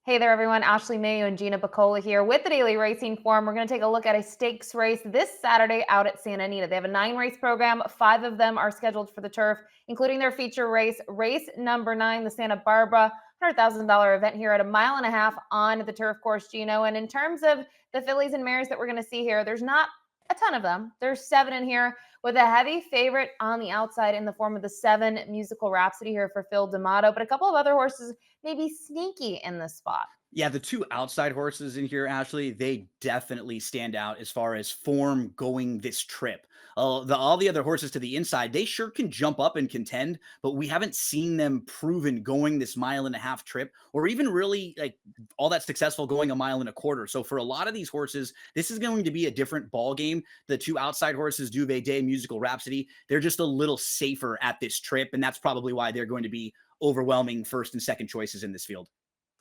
Hey there, everyone. Ashley Mailloux and Gino Buccola here with the Daily Racing Forum. We're going to take a look at a stakes race this Saturday out at Santa Anita. They have a 9-race program. 5 of them are scheduled for the turf, including their feature race, race number 9, the Santa Barbara $100,000 event here at 1.5 miles on the turf course, Gino. And in terms of the fillies and mares that we're going to see here, there's not a ton of them. There's 7 in here, with a heavy favorite on the outside in the form of the 7 Musical Rhapsody here for Phil D'Amato, but a couple of other horses maybe sneaky in this spot. Yeah, the two outside horses in here, Ashley, they definitely stand out as far as form going this trip. All the other horses to the inside, they sure can jump up and contend, but we haven't seen them proven going this 1.5 mile trip, or even really like all that successful going 1.25 miles. So for a lot of these horses, this is going to be a different ball game. The two outside horses, Duvet Day, Musical Rhapsody, they're just a little safer at this trip, and that's probably why they're going to be overwhelming first and second choices in this field.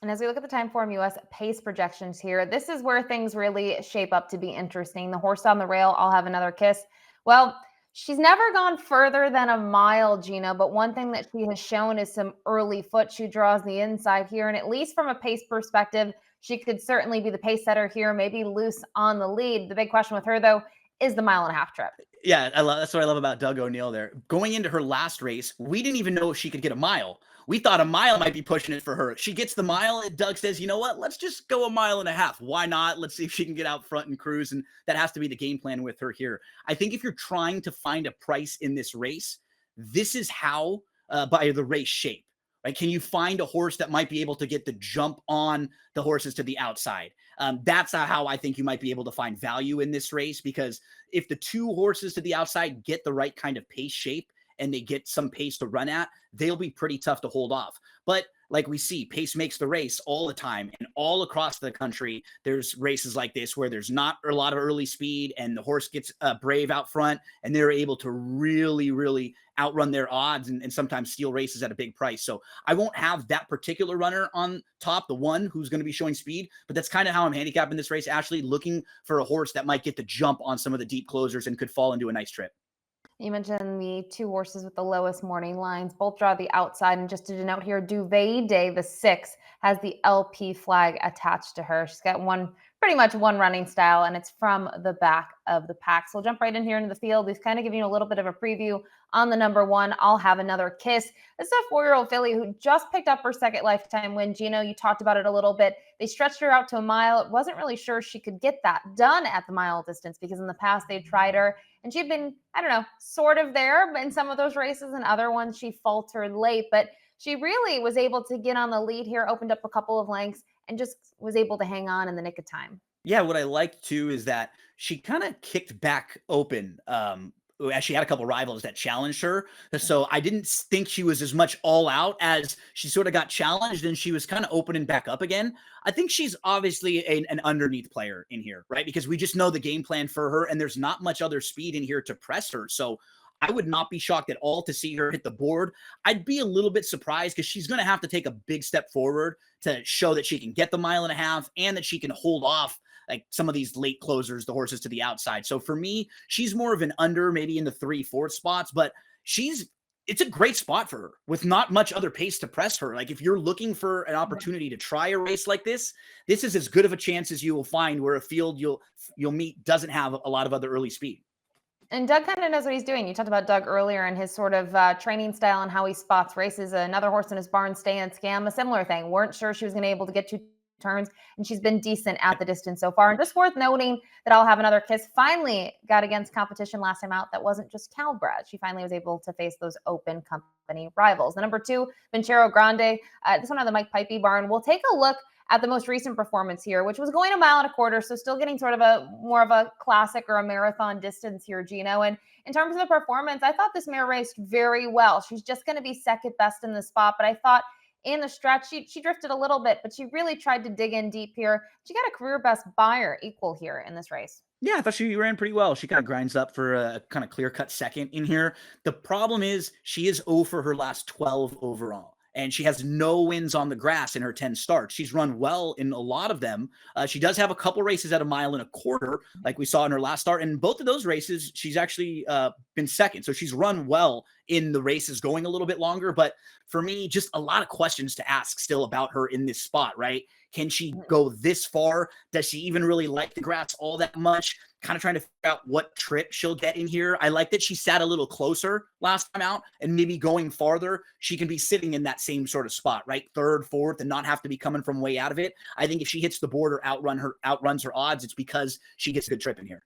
And as we look at the Time Form US pace projections here, this is where things really shape up to be interesting. The horse on the rail, I'll have another kiss. Well, she's never gone further than a mile, Gina, but one thing that she has shown is some early foot. She draws the inside here, and at least from a pace perspective, she could certainly be the pace setter here, maybe loose on the lead. The big question with her, though, is the 1.5 mile trip. Yeah, that's what I love about Doug O'Neill there. Going into her last race, we didn't even know if she could get a mile. We thought a mile might be pushing it for her. She gets the mile, and Doug says, you know what? Let's just go 1.5 miles. Why not? Let's see if she can get out front and cruise. And that has to be the game plan with her here. I think if you're trying to find a price in this race, this is how by the race shape. Right? Can you find a horse that might be able to get the jump on the horses to the outside? That's how I think you might be able to find value in this race, because if the two horses to the outside get the right kind of pace shape and they get some pace to run at, they'll be pretty tough to hold off. But like we see, pace makes the race all the time. And all across the country, there's races like this where there's not a lot of early speed and the horse gets brave out front, and they're able to really, really outrun their odds and sometimes steal races at a big price. So I won't have that particular runner on top, the one who's going to be showing speed, but that's kind of how I'm handicapping this race, Ashley, looking for a horse that might get the jump on some of the deep closers and could fall into a nice trip. You mentioned the 2 horses with the lowest morning lines. Both draw the outside. And just to denote here, Duvet Day, the 6, has the LP flag attached to her. She's got pretty much one running style, and it's from the back of the pack. So we'll jump right in here into the field. We've kind of given you a little bit of a preview on the number 1. I'll have another kiss. This is a 4-year-old filly who just picked up her second lifetime win. Gino, you talked about it a little bit. They stretched her out to a mile. Wasn't really sure she could get that done at the mile distance, because in the past they'd tried her and she'd been, I don't know, sort of there in some of those races, and other ones she faltered late. But she really was able to get on the lead here, opened up a couple of lengths, and just was able to hang on in the nick of time. Yeah, what I liked too is that she kind of kicked back open. As she had a couple rivals that challenged her. So I didn't think she was as much all out as she sort of got challenged and she was kind of opening back up again. I think she's obviously an underneath player in here, right? Because we just know the game plan for her and there's not much other speed in here to press her. So I would not be shocked at all to see her hit the board. I'd be a little bit surprised because she's going to have to take a big step forward to show that she can get the 1.5 miles and that she can hold off like some of these late closers, the horses to the outside. So for me, she's more of an under, maybe in the 3/4 spots, but it's a great spot for her with not much other pace to press her. Like if you're looking for an opportunity to try a race like this is as good of a chance as you will find where a field you'll meet doesn't have a lot of other early speed. And Doug kind of knows what he's doing. You talked about Doug earlier and his sort of training style and how he spots races. Another horse in his barn, Stay and Scam, a similar thing. Weren't sure she was going to be able to get 2 turns, and she's been decent at the distance so far. And just worth noting that I'll have another kiss finally got against competition last time out that wasn't just Calbred. She finally was able to face those open company rivals. The number 2, Vincero Grande, this one on the Mike Pipey barn. We'll take a look at the most recent performance here, which was going 1.25 miles, so still getting sort of a more of a classic or a marathon distance here, Gino. And in terms of the performance, I thought this mare raced very well. She's just going to be second best in the spot, but I thought in the stretch, she drifted a little bit, but she really tried to dig in deep here. She got a career best buyer equal here in this race. Yeah, I thought she ran pretty well. She kind of grinds up for a kind of clear-cut second in here. The problem is she is 0 for her last 12 overall. And she has no wins on the grass in her 10 starts. She's run well in a lot of them. She does have a couple races at 1.25 miles, like we saw in her last start. And both of those races, she's actually been second. So she's run well in the races going a little bit longer. But for me, just a lot of questions to ask still about her in this spot, right? Can she go this far? Does she even really like the grass all that much? Kind of trying to figure out what trip she'll get in here. I like that she sat a little closer last time out, and maybe going farther, she can be sitting in that same sort of spot, right? Third, fourth, and not have to be coming from way out of it. I think if she hits the board or outruns her odds, it's because she gets a good trip in here.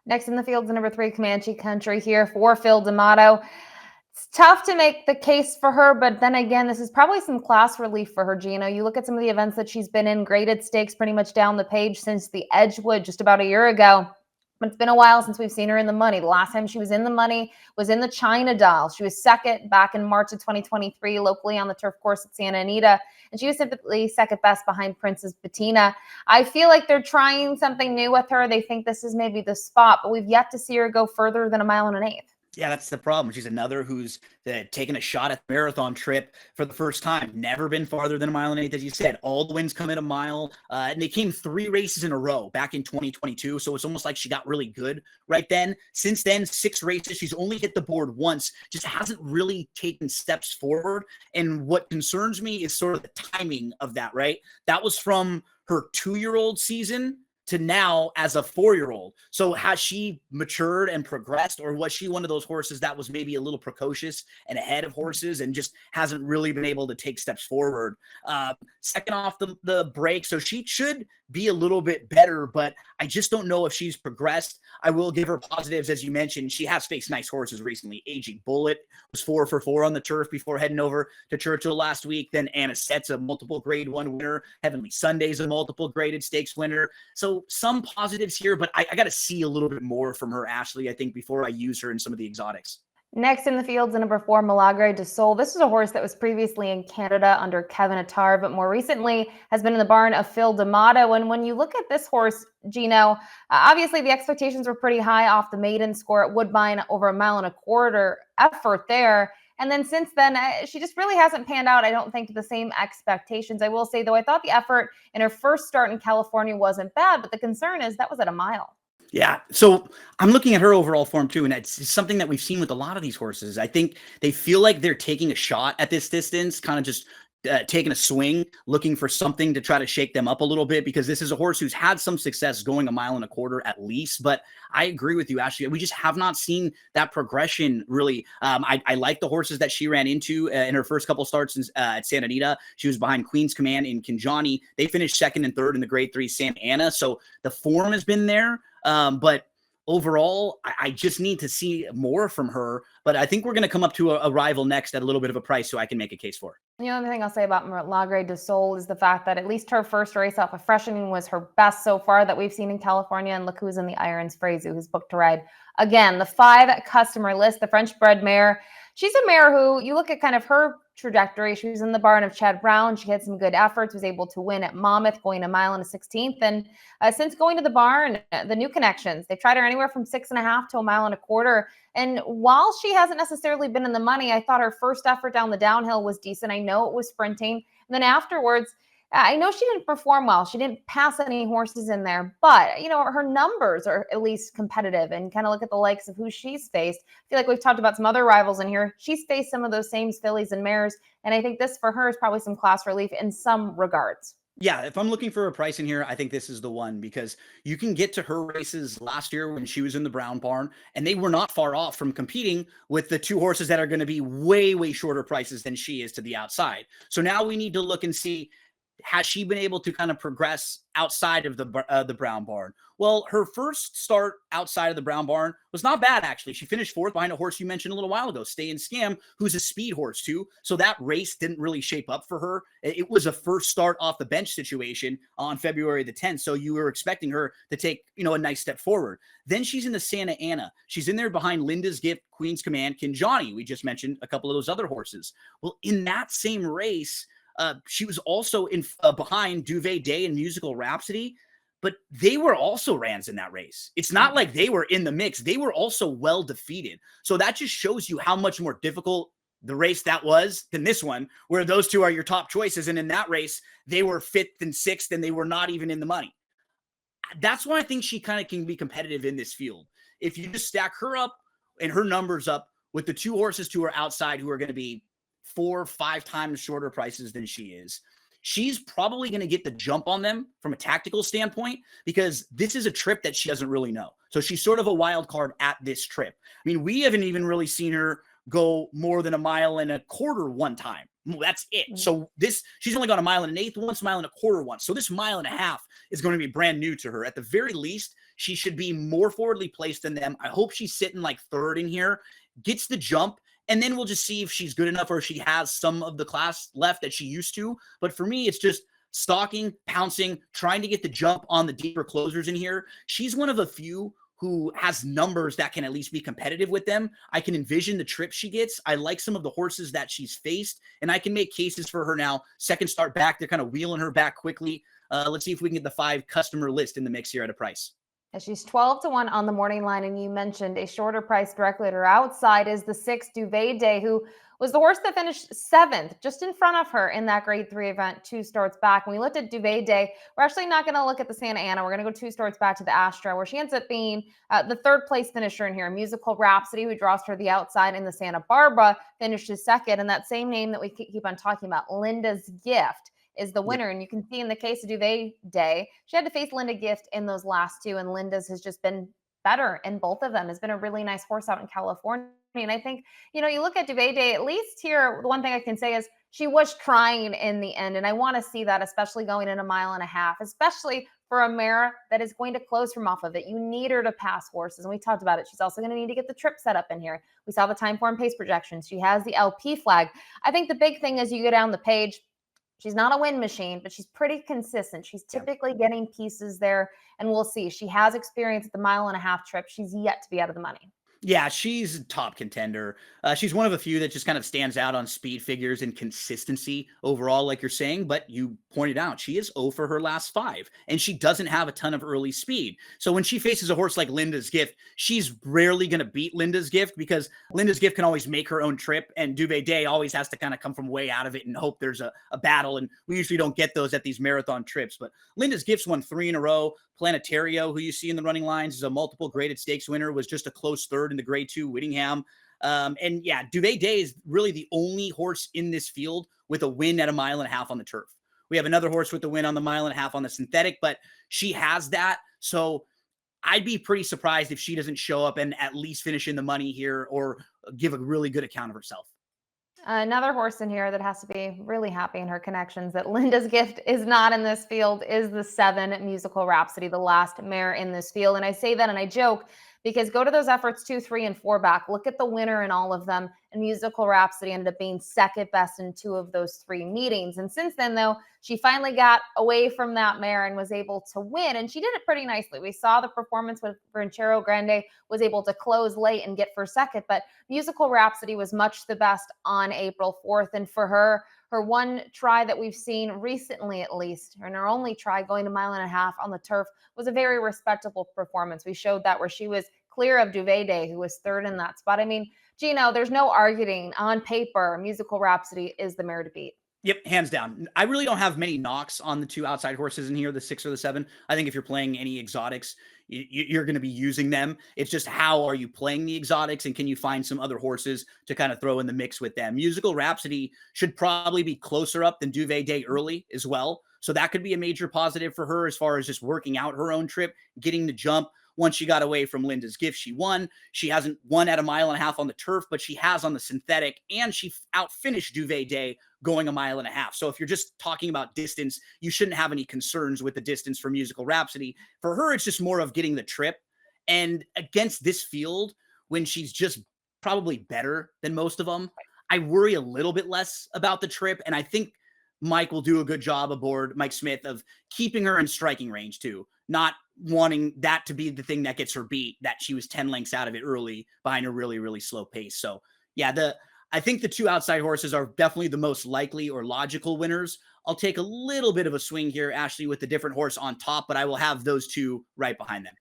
Next in the field is number 3, Comanche Country here for Phil D'Amato. It's tough to make the case for her, but then again, this is probably some class relief for her, Gino. You look at some of the events that she's been in, graded stakes pretty much down the page since the Edgewood just about a year ago. But it's been a while since we've seen her in the money. The last time she was in the money was in the China Dial. She was second back in March of 2023 locally on the turf course at Santa Anita, and she was simply second best behind Princess Bettina. I feel like they're trying something new with her. They think this is maybe the spot, but we've yet to see her go further than a mile and an eighth. Yeah, that's the problem. She's another who's taking a shot at the marathon trip for the first time. Never been farther than a mile and eighth, as you said. All the wins come at a mile, and they came 3 races in a row back in 2022. So it's almost like she got really good right then. Since then, 6 races. She's only hit the board once. Just hasn't really taken steps forward. And what concerns me is sort of the timing of that. Right, that was from her 2-year-old season to now as a 4-year-old. So has she matured and progressed, or was she one of those horses that was maybe a little precocious and ahead of horses and just hasn't really been able to take steps forward? Second off the break, so she should be a little bit better, but I just don't know if she's progressed. I will give her positives. As you mentioned, she has faced nice horses recently. Aging Bullet was 4 for 4 on the turf before heading over to Churchill last week. Then Anisette's a multiple grade 1 winner. Heavenly Sunday's a multiple graded stakes winner. So some positives here, but I got to see a little bit more from her, Ashley, I think, before I use her in some of the exotics. Next in the field is number 4, Milagre de Sol. This is a horse that was previously in Canada under Kevin Attar, but more recently has been in the barn of Phil D'Amato. And when you look at this horse, Gino, obviously the expectations were pretty high off the maiden score at Woodbine, over a mile and a quarter effort there. And then since then, she just really hasn't panned out, I don't think, to the same expectations. I will say, though, I thought the effort in her first start in California wasn't bad, but the concern is that was at a mile. Yeah. So I'm looking at her overall form too, and it's something that we've seen with a lot of these horses. I think they feel like they're taking a shot at this distance, kind of just taking a swing, looking for something to try to shake them up a little bit, because this is a horse who's had some success going a mile and a quarter at least. But I agree with you, Ashley. We just have not seen that progression really. I like the horses that she ran into in her first couple starts at Santa Anita. She was behind Queen's Command in Kinjani. They finished 2nd and 3rd in the grade 3 Santa Ana. So the form has been there. But overall, I just need to see more from her. But I think we're going to come up to a rival next at a little bit of a price so I can make a case for her. The only thing I'll say about Milagre de Sol is the fact that at least her first race off of freshening was her best so far that we've seen in California. And look who's in the irons, Frazu, who's booked to ride again. The 5 customer list, the French bred mare. She's a mare who, you look at kind of her trajectory. She was in the barn of Chad Brown. She had some good efforts, was able to win at Monmouth, going a mile and a 16th. And since going to the barn, the new connections, they've tried her anywhere from 6.5 to a mile and a quarter. And while she hasn't necessarily been in the money, I thought her first effort down the downhill was decent. I know it was sprinting. And then afterwards, I know she didn't perform well. She didn't pass any horses in there, but her numbers are at least competitive, and kind of look at the likes of who she's faced. I feel like we've talked about some other rivals in here. She's faced some of those same fillies and mares, and I think this for her is probably some class relief in some regards. Yeah, if I'm looking for a price in here, I think this is the one, because you can get to her races last year when she was in the Brown Barn, and they were not far off from competing with the 2 horses that are going to be way, way shorter prices than she is to the outside. So now we need to look and see, has she been able to kind of progress outside of the Brown Barn? Well, her first start outside of the Brown Barn was not bad, actually. She finished 4th behind a horse you mentioned a little while ago, Stay and Scam, who's a speed horse too. So that race didn't really shape up for her. It was a first start off the bench situation on February the 10th. So you were expecting her to take, a nice step forward. Then she's in the Santa Ana. She's in there behind Linda's Gift, Queen's Command, Kinjani. We just mentioned a couple of those other horses. Well, in that same race, she was also in behind Duvet Day and Musical Rhapsody, but they were also rans in that race. It's not like they were in the mix. They were also well defeated. So that just shows you how much more difficult the race that was than this one, where those 2 are your top choices. And in that race, they were 5th and 6th, and they were not even in the money. That's why I think she kind of can be competitive in this field. If you just stack her up and her numbers up with the two horses to her outside who are going to be 4 or 5 times shorter prices than she is, she's probably going to get the jump on them from a tactical standpoint because this is a trip that she doesn't really know. So she's sort of a wild card at this trip. I mean, we haven't even really seen her go more than 1.25 miles one time. That's it. So she's only gone 1.125 miles once, 1.25 miles once. So this 1.5 miles is going to be brand new to her. At the very least, she should be more forwardly placed than them. I hope she's sitting like third in here, gets the jump, and then we'll just see if she's good enough or if she has some of the class left that she used to. But for me, it's just stalking, pouncing, trying to get the jump on the deeper closers in here. She's one of a few who has numbers that can at least be competitive with them. I can envision the trip she gets. I like some of the horses that she's faced, and I can make cases for her now. Second start back, they're kind of wheeling her back quickly. Let's see if we can get the 5 customer list in the mix here at a price. She's 12-1 on the morning line, and you mentioned a shorter price directly at her outside is the 6 Duvet Day, who was the horse that finished 7th, just in front of her in that Grade 3 event 2 starts back. When we looked at Duvet Day, we're actually not going to look at the Santa Ana. We're going to go 2 starts back to the Astra, where she ends up being the 3rd place finisher in here. Musical Rhapsody, who draws her the outside, in the Santa Barbara, finishes 2nd. And that same name that we keep on talking about, Linda's Gift, is the winner. And you can see in the case of Duvet Day, she had to face Linda Gift in those last 2, and Linda's has just been better in both of them. Has been a really nice horse out in California. And I think, you look at Duvet Day, at least here, the one thing I can say is she was trying in the end. And I want to see that, especially going in 1.5 miles, especially for a mare that is going to close from off of it. You need her to pass horses. And we talked about it. She's also going to need to get the trip set up in here. We saw the time form pace projections. She has the LP flag. I think the big thing as you go down the page, she's not a win machine, but she's pretty consistent. She's typically getting pieces there, and we'll see. She has experience at the 1.5 mile trip. She's yet to be out of the money. Yeah, she's a top contender. She's one of a few that just kind of stands out on speed figures and consistency overall, like you're saying. But you pointed out she is 0 for her last 5, and she doesn't have a ton of early speed. So when she faces a horse like Linda's Gift, she's rarely going to beat Linda's Gift because Linda's Gift can always make her own trip, and Duvet Day always has to kind of come from way out of it and hope there's a battle. And we usually don't get those at these marathon trips. But Linda's Gift's won 3 in a row. Planetario, who you see in the running lines, is a multiple graded stakes winner, was just a close 3rd in the Grade 2 Whittingham. And yeah, Duvet Day is really the only horse in this field with a win at 1.5 miles on the turf. We have another horse with the win on the 1.5 miles on the synthetic, but she has that. So I'd be pretty surprised if she doesn't show up and at least finish in the money here or give a really good account of herself. Another horse in here that has to be really happy in her connections that Linda's Gift is not in this field is the 7 Musical Rhapsody, the last mare in this field. And I say that and I joke because go to those efforts 2, 3, and 4 back. Look at the winner in all of them. And Musical Rhapsody ended up being 2nd best in 2 of those 3 meetings. And since then, though, she finally got away from that mare and was able to win. And she did it pretty nicely. We saw the performance with Ranchero Grande, was able to close late and get for 2nd. But Musical Rhapsody was much the best on April 4th. And for her one try that we've seen recently, at least, and her only try going 1.5 miles on the turf, was a very respectable performance. We showed that where she was clear of Duvet Day, who was 3rd in that spot. I mean, Gino, there's no arguing on paper. Musical Rhapsody is the mare to beat. Yep, hands down. I really don't have many knocks on the 2 outside horses in here, the 6 or the 7. I think if you're playing any exotics, you're going to be using them. It's just how are you playing the exotics, and can you find some other horses to kind of throw in the mix with them? Musical Rhapsody should probably be closer up than Duvet Day early as well. So that could be a major positive for her as far as just working out her own trip, getting the jump. Once she got away from Linda's Gift, she won. She hasn't won at 1.5 miles on the turf, but she has on the synthetic, and she outfinished Duvet Day going 1.5 miles. So if you're just talking about distance, you shouldn't have any concerns with the distance for Musical Rhapsody. For her, it's just more of getting the trip. And against this field, when she's just probably better than most of them, I worry a little bit less about the trip. And I think Mike will do a good job aboard, Mike Smith, of keeping her in striking range too, not wanting that to be the thing that gets her beat, that she was 10 lengths out of it early behind a really, really slow pace. So yeah, I think the 2 outside horses are definitely the most likely or logical winners. I'll take a little bit of a swing here, Ashley, with the different horse on top, but I will have those 2 right behind them.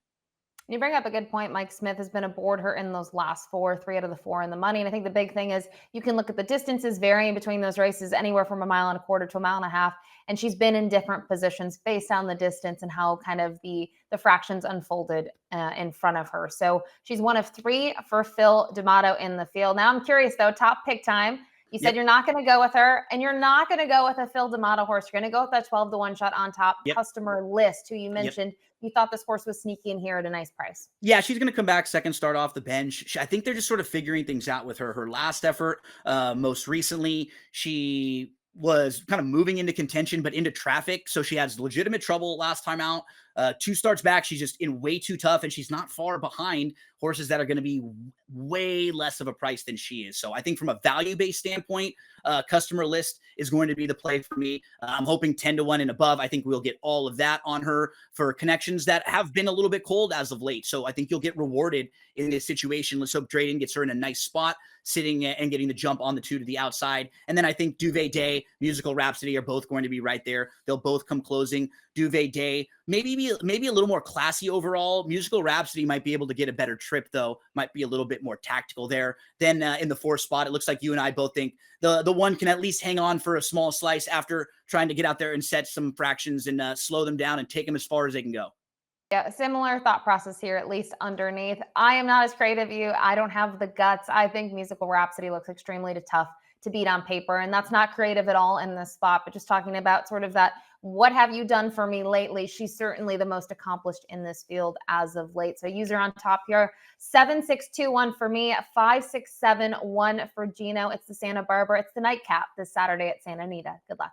You bring up a good point. Mike Smith has been aboard her in those last four, three out of the four in the money. And I think the big thing is you can look at the distances varying between those races, anywhere from a mile and a quarter to a mile and a half. And she's been in different positions based on the distance and how kind of the fractions unfolded in front of her. So she's one of three for Phil D'Amato in the field. Now I'm curious though, top pick time. You said Yep. you're not going to go with her, and you're not going to go with a Phil D'Amato horse. You're going to go with that 12 to 1 shot on top Yep. customer list, who you Yep. mentioned. You thought this horse was sneaky in here at a nice price. Yeah, she's going to come back second, start off the bench. I think they're just sort of figuring things out with her. Her last effort, most recently, she was kind of moving into contention, but into traffic. So she has legitimate trouble last time out. Two starts back, she's just in way too tough, and she's not far behind horses that are going to be way less of a price than she is. So I think from a value-based standpoint, customer list is going to be the play for me. I'm hoping 10 to 1 and above. I think we'll get all of that on her for connections that have been a little bit cold as of late. So I think you'll get rewarded in this situation. Let's hope Drayden gets her in a nice spot, sitting and getting the jump on the 2 to the outside. And then I think Duvet Day, Musical Rhapsody are both going to be right there. They'll both come closing. Duvet Day, maybe a little more classy overall. Musical Rhapsody might be able to get a better trip, though. Might be a little bit more tactical there. Then in the 4th spot, it looks like you and I both think the 1 can at least hang on for a small slice after trying to get out there and set some fractions and slow them down and take them as far as they can go. Yeah, similar thought process here, at least underneath. I am not as creative as you. I don't have the guts. I think Musical Rhapsody looks extremely tough to beat on paper, and that's not creative at all in this spot, but just talking about sort of that, what have you done for me lately? She's certainly the most accomplished in this field as of late. So user on top here, 7-6-2-1 for me, 5-6-7-1 for Gino. It's the Santa Barbara. It's the nightcap this Saturday at Santa Anita. Good luck.